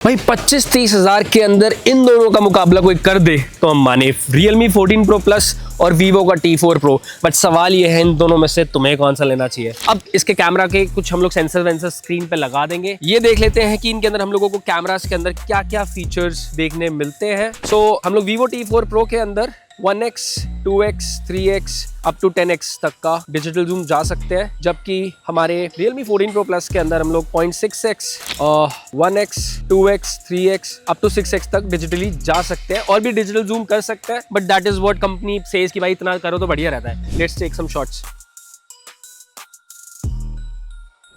भाई 25-30 हज़ार के अंदर इन दोनों का मुकाबला कोई कर दे तो हम माने। Realme 14 Pro Plus और Vivo का T4 Pro। बट सवाल ये है इन दोनों में से तुम्हें कौन सा लेना चाहिए। अब इसके कैमरा के कुछ हम लोग सेंसर वेंसर स्क्रीन पे लगा देंगे। ये देख लेते हैं कि इनके अंदर हम लोगों को कैमरास के अंदर क्या क्या फीचर्स देखने मिलते हैं। हम लोग Vivo T4 Pro के अंदर 1x, 2x, 3x up to 10x तक का डिजिटल जूम जा सकते हैं, जबकि हमारे Realme 14 Pro Plus के अंदर हम लोग 0.6x, 1x, 2x, 3x up to 6x तक डिजिटली जा सकते हैं और भी डिजिटल जूम कर सकते हैं। But that is what company says कि भाई इतना करो तो बढ़िया रहता है। Let's take some shots.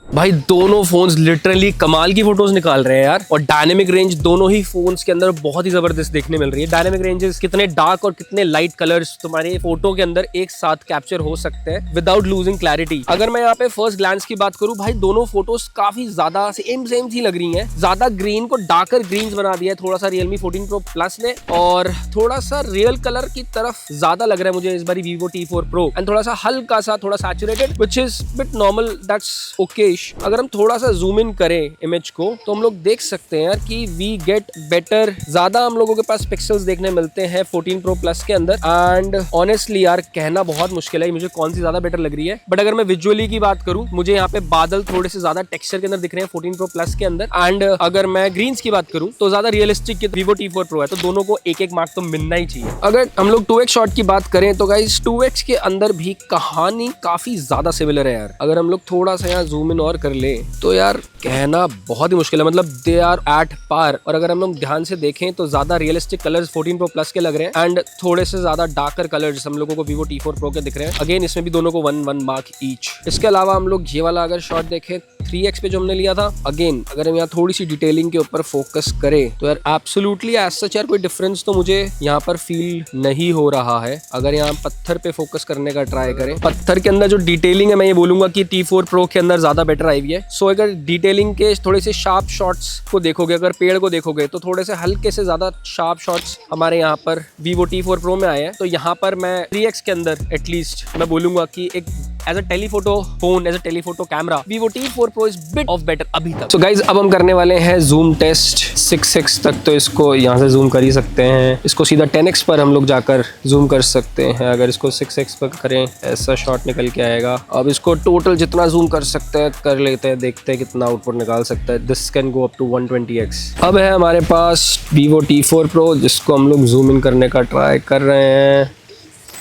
भाई दोनों फोन्स लिटरली कमाल की फोटोज निकाल रहे हैं यार, और डायनेमिक रेंज दोनों ही फोन्स के अंदर बहुत ही जबरदस्त देखने मिल रही है। डायनेमिक रेंजेस कितने डार्क और कितने लाइट कलर्स तुम्हारे फोटो के अंदर एक साथ कैप्चर हो सकते हैं विदाउट लूजिंग क्लैरिटी। अगर मैं यहाँ पे फर्स्ट ग्लैंस की बात करूँ, भाई दोनों फोटोज काफी ज्यादा सेम सी लग रही है। ज्यादा ग्रीन को डार्कर ग्रीन बना दिया है थोड़ा सा Realme 14 Pro Plus ने, और थोड़ा सा रियल कलर की तरफ ज्यादा लग रहा है मुझे इस बारी Vivo T4 Pro, एंड थोड़ा सा हल्का सा थोड़ा saturated, which is bit normal, that's okay. अगर हम थोड़ा सा जूम इन करें इमेज को तो हम लोग देख सकते हैं यार कि वी गेट बेटर, ज्यादा हम लोगों के पास पिक्सल्स देखने मिलते हैं 14 Pro Plus के अंदर। एंड ऑनेस्टली यार कहना बहुत मुश्किल है मुझे कौन सी ज्यादा बेटर लग रही है। बट अगर मैं विजुअली की बात करूं, मुझे यहाँ पे बादल थोड़े से ज्यादा टेक्सचर के अंदर दिख रहे हैं 14 Pro Plus के अंदर। एंड अगर मैं ग्रीन्स की बात करूं तो ज्यादा रियलिस्टिक के Vivo T4 Pro है, तो दोनों को एक एक मार्क तो मिलना ही चाहिए। अगर हम लोग 2x शॉट की बात करें तो गाइस 2x के अंदर भी कहानी काफी ज्यादा सिमिलर है यार। अगर हम लोग थोड़ा सा यहाँ जूम इन और कर ले तो यार कहना बहुत ही मुश्किल है, मतलब दे आर एट पार। और अगर हम लोग ध्यान से देखें तो ज्यादा रियलिस्टिक कलर्स 14 Pro Plus के लग रहे हैं, एंड थोड़े से ज्यादा डार्कर कलर्स हम लोगों को Vivo T4 Pro के दिख रहे हैं। अगेन इसमें भी दोनों को 1 मार्क ईच। इसके अलावा हम लोग ये वाला अगर शॉट देखें 3x पे जो हमने लिया था, अगेन अगर हम यहाँ थोड़ी सी डिटेलिंग के ऊपर फोकस करें तो यार एब्सोल्युटली एज सच यार कोई डिफरेंस तो मुझे यहाँ पर फील नहीं हो रहा है। अगर यहाँ पत्थर पे फोकस करने का ट्राई करें, पत्थर के अंदर जो डिटेलिंग है मैं ये बोलूंगा कि T4 Pro के अंदर ज्यादा बेटर आई हुई है। सो अगर डिटेलिंग के थोड़े से शार्प शॉट्स को देखोगे, अगर पेड़ को देखोगे तो थोड़े से हल्के से ज्यादा शार्प शॉट्स हमारे यहाँ पर Vivo T4 Pro में आए हैं। तो यहाँ पर मैं 3x के अंदर एटलीस्ट मैं बोलूंगा कि एक as a telephoto phone, as a telephoto camera Vivo T4 Pro is bit of better अभी तक। सो गाइज अब हम करने वाले हैं जूम टेस्ट 6x तक, तो इसको यहाँ से जूम कर ही सकते हैं। इसको सीधा 10x पर हम लोग जाकर जूम कर सकते हैं। अगर इसको 6x पर करें ऐसा शॉट निकल के आएगा। अब इसको टोटल जितना जूम कर सकते हैं कर लेते हैं, देखते हैं कितना आउटपुट निकाल सकता है। This can go up to 120x। अब है हमारे पास Vivo T4 Pro जिसको हम लोग जूम इन करने का ट्राई कर रहे हैं।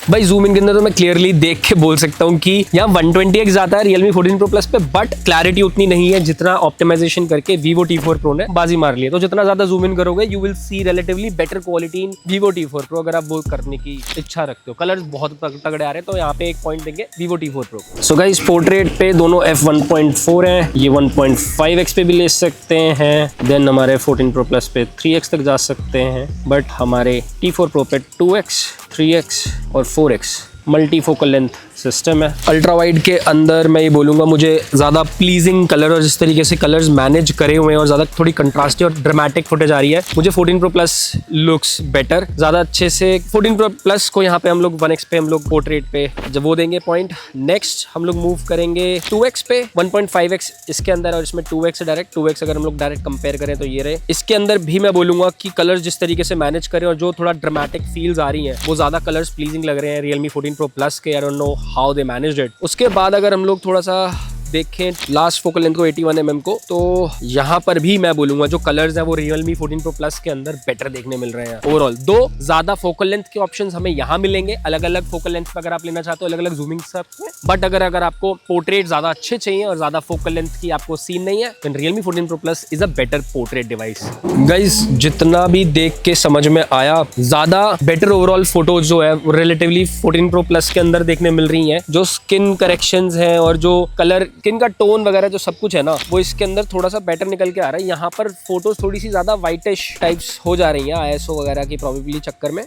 भाई जूम इन के अंदर तो मैं क्लियरली देख के बोल सकता हूँ कि यहाँ 120x जाता है Realme 14 Pro Plus पे, बट क्लैरिटी उतनी नहीं है जितना ऑप्टिमाइजेशन करके Vivo T4 Pro ने बाजी मार ली है। तो जितना ज्यादा जूम इन करोगे you will see relatively better quality in Vivo T4 Pro अगर आप वो करने की इच्छा रखते हो। कलर्स बहुत तगड़े आ रहे हैं, तो यहाँ पे एक पॉइंट देंगे Vivo T4 Pro। So guys portrait पे दोनों f1.4 है, ये 1.5x पे भी ले सकते हैं। देन हमारे 14 Pro Plus पे 3x तक जा सकते हैं, बट हमारे T4 Pro पे 2x, 3x और 4x multi focal length system है। अल्ट्रा वाइड के अंदर मैं ये बोलूँगा मुझे ज़्यादा प्लीजिंग कलर और जिस तरीके से कलर्स मैनेज करे हुए हैं और ज़्यादा थोड़ी कंट्रास्टी और ड्रामेटिक फुटेज आ रही है, मुझे 14 Pro Plus लुक्स बेटर ज़्यादा अच्छे से। 14 Pro Plus को यहाँ पे हम लोग 1x पे हम लोग पोर्ट्रेट पे जब वो देंगे पॉइंट। नेक्स्ट हम लोग मूव करेंगे 2x पे 1.5x इसके अंदर, और इसमें 2x है डायरेक्ट। 2x अगर हम लोग डायरेक्ट कंपेयर करें तो ये रहे। इसके अंदर भी मैं बोलूँगा कि कलर्स जिस तरीके से मैनेज करें और जो थोड़ा ड्रामेटिक फील्स आ रही हैं वो ज़्यादा कलर्स प्लीजिंग लग रहे हैं Realme 14 Pro Plus के। I don't know how they managed it. उसके बाद अगर हम लोग थोड़ा सा देखें लास्ट फोकल लेंथ को 81 mm को, तो यहाँ पर भी मैं बोलूंगा जो कलर्स हैं वो Realme 14 Pro Plus के अंदर बेटर देखने मिल रहे हैं ओवरऑल। दो ज्यादा फोकल लेंथ के ऑप्शंस हमें यहाँ मिलेंगे, अलग अलग फोकल लेंथ पे अगर आप लेना चाहते हो, अलग अलग जूमिंग सब में। बट अगर आपको पोर्ट्रेट ज्यादा अच्छे चाहिए और ज्यादा फोकल लेंथ की आपको सीन नहीं है, तो Realme 14 Pro Plus is a better portrait device. Guys जितना भी देख के समझ में आया, ज्यादा बेटर ओवरऑल फोटोज जो है रिलेटिवली 14 Pro Plus के अंदर देखने मिल रही है। जो स्किन करेक्शंस हैं और जो कलर स्किन का टोन वगैरह जो सब कुछ है ना, वो इसके अंदर थोड़ा सा बेटर निकल के आ रहा है। यहाँ पर फोटोज थोड़ी सी ज्यादा वाइटिश टाइप्स हो जा रही हैं ISO वगैरह की प्रोबेबली चक्कर में।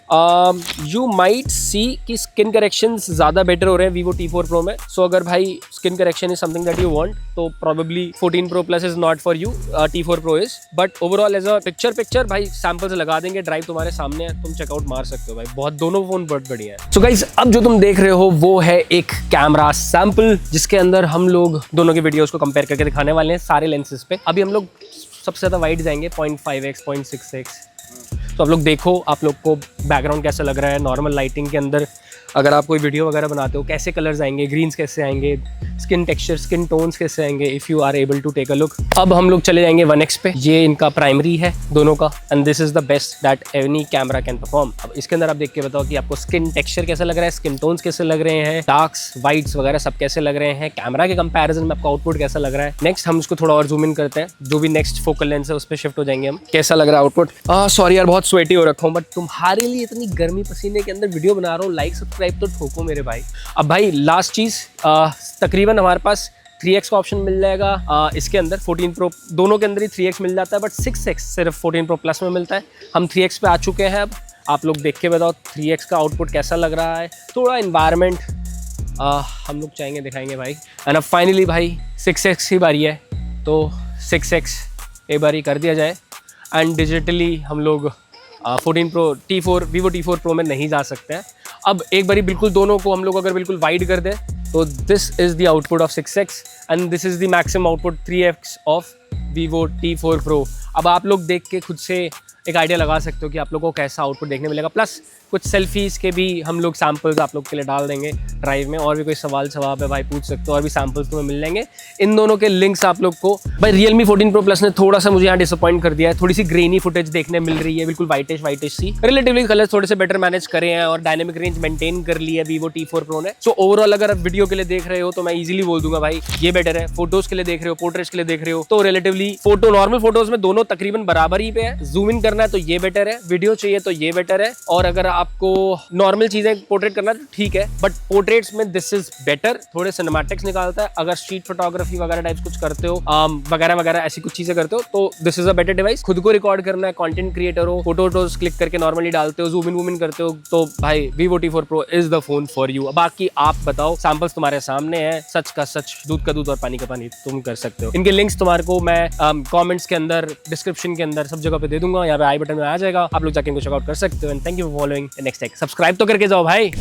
यू माइट सी कि स्किन करेक्शंस ज्यादा बेटर हो रहे हैं Vivo T4 Pro में। सो अगर भाई skin correction is something that you want तो probably 14 Pro Plus is not for you, T4 Pro is. But overall as a picture भाई सैंपल्स लगा देंगे, ड्राइव तुम्हारे सामने है, तुम चेकआउट मार सकते हो भाई। बहुत दोनों फोन बहुत बढ़िया है। सो गाइस अब जो तुम देख रहे हो वो है एक कैमरा सैंपल जिसके अंदर हम लोग दोनों के वीडियोस को कंपेयर करके दिखाने वाले हैं सारे लेंसेज पे। अभी हम लोग सबसे ज़्यादा वाइड जाएंगे 0.5x 0.6x। तो आप लोग देखो, आप लोग को बैकग्राउंड कैसा लग रहा है नॉर्मल लाइटिंग के अंदर। अगर आप कोई वीडियो वगैरह बनाते हो कैसे कलर्स आएंगे, ग्रीन्स कैसे आएंगे, स्किन टेक्सचर, स्किन टोन्स कैसे आएंगे, if you are able to take a look. अब हम लोग चले जाएंगे 1x पे। ये इनका प्राइमरी है दोनों का, and this is the best that any camera can perform. अब इसके अंदर आप देख के बताओ कि आपको स्किन टेक्सचर कैसा लग रहा है, स्किन टोन्स कैसे लग रहे हैं, डार्क्स वाइट्स वगैरह सब कैसे लग रहे हैं, कैमरा के कंपैरिजन में आपका आउटपुट कैसा लग रहा है। नेक्स्ट हम इसको थोड़ा और जूम इन करते हैं, जो भी नेक्स्ट फोकल लेंस है उस पर शिफ्ट हो जाएंगे हम। कैसा लग रहा है आउटपुट? सॉरी यार, बहुत स्वेटी हो रखा हूँ, बट तुम्हारे लिए इतनी गर्मी पसीने के अंदर वीडियो बना रहा हूँ, लाइक सब्सक्राइब तो ठोको मेरे भाई। अब भाई लास्ट चीज़, तकरीबन हमारे पास 3x का ऑप्शन मिल जाएगा इसके अंदर। 14 प्रो दोनों के अंदर ही 3x मिल जाता है, बट 6x सिर्फ 14 प्रो प्लस में मिलता है। हम 3x पे आ चुके हैं। अब आप लोग देख के बताओ 3x का आउटपुट कैसा लग रहा है। थोड़ा इन्वायरमेंट हम लोग चाहेंगे दिखाएंगे भाई। एंड अब फाइनली भाई 6x की बारी है, तो 6x एक बारी कर दिया जाए। एंड डिजिटली हम लोग 14 pro T4 Vivo T4 Pro में नहीं जा सकते हैं। अब एक बारी बिल्कुल दोनों को हम लोग अगर बिल्कुल वाइड कर दें तो this is the output of 6x and this is the maximum output 3x of Vivo T4 Pro। अब आप लोग देख के खुद से एक आइडिया लगा सकते हो कि आप लोगों को कैसा आउटपुट देखने मिलेगा। प्लस कुछ सेल्फीज़ के भी हम लोग सैम्पल्स आप लोग के लिए डाल देंगे ड्राइव में। और भी कोई सवाल जवाब है भाई पूछ सकते हो, और भी सैम्पल्स तुम्हें मिल जाएंगे। इन दोनों के लिंक्स आप लोग को भाई Realme 14 Pro Plus ने थोड़ा सा मुझे यहाँ डिसअपॉइंट कर दिया है। थोड़ी सी ग्रेनी फुटेज देखने मिल रही है, बिल्कुल वाइटिश सी। रिलेटिवली कलर थोड़े से बेटर मैनेज करे हैं और डायनेमिक रेंज मेंटेन कर ली है Vivo T4 Pro ने। सो ओवरऑल अगर आप वीडियो के लिए देख रहे हो तो मैं इजीली बोल दूंगा भाई ये बेटर है। फोटोज के लिए देख रहे हो, पोर्ट्रेट्स के लिए देख रहे हो तो रिलेटिवली फोटो नॉर्मल फोटोज में दोनों तकरीबन बराबर ही पे है। जूम इन करना है तो ये बेटर है, वीडियो चाहिए तो ये बेटर है, और अगर आपको नॉर्मल चीजें पोर्ट्रेट करना है तो ठीक है, बट पोर्ट्रेट्स में दिस इज बेटर। थोड़े सिनेमैटिक्स निकालता है। अगर स्ट्रीट फोटोग्राफी वगैरह टाइप्स कुछ करते हो, वगैरह वगैरह ऐसी कुछ चीजें करते हो तो this is a better device. खुद को रिकॉर्ड करना है, कंटेंट क्रिएटर हो, फोटोज क्लिक करके नॉर्मली डालते हो, जूम इन करते हो तो भाई Vivo T4 Pro is the phone for you. बाकी आप बताओ, सैंपल्स तुम्हारे सामने हैं, सच का सच, दूध का दूध और पानी का पानी तुम कर सकते हो। इनके लिंक्स तुम्हारे को मैं कमेंट्स के अंदर, डिस्क्रिप्शन के अंदर, सब जगह पे दे दूंगा। यहाँ पे आई बटन में आ जाएगा, आप लोग जाके इनको चेकआउट कर सकते हो। And thank you for following next tech. Subscribe तो करके जाओ भाई।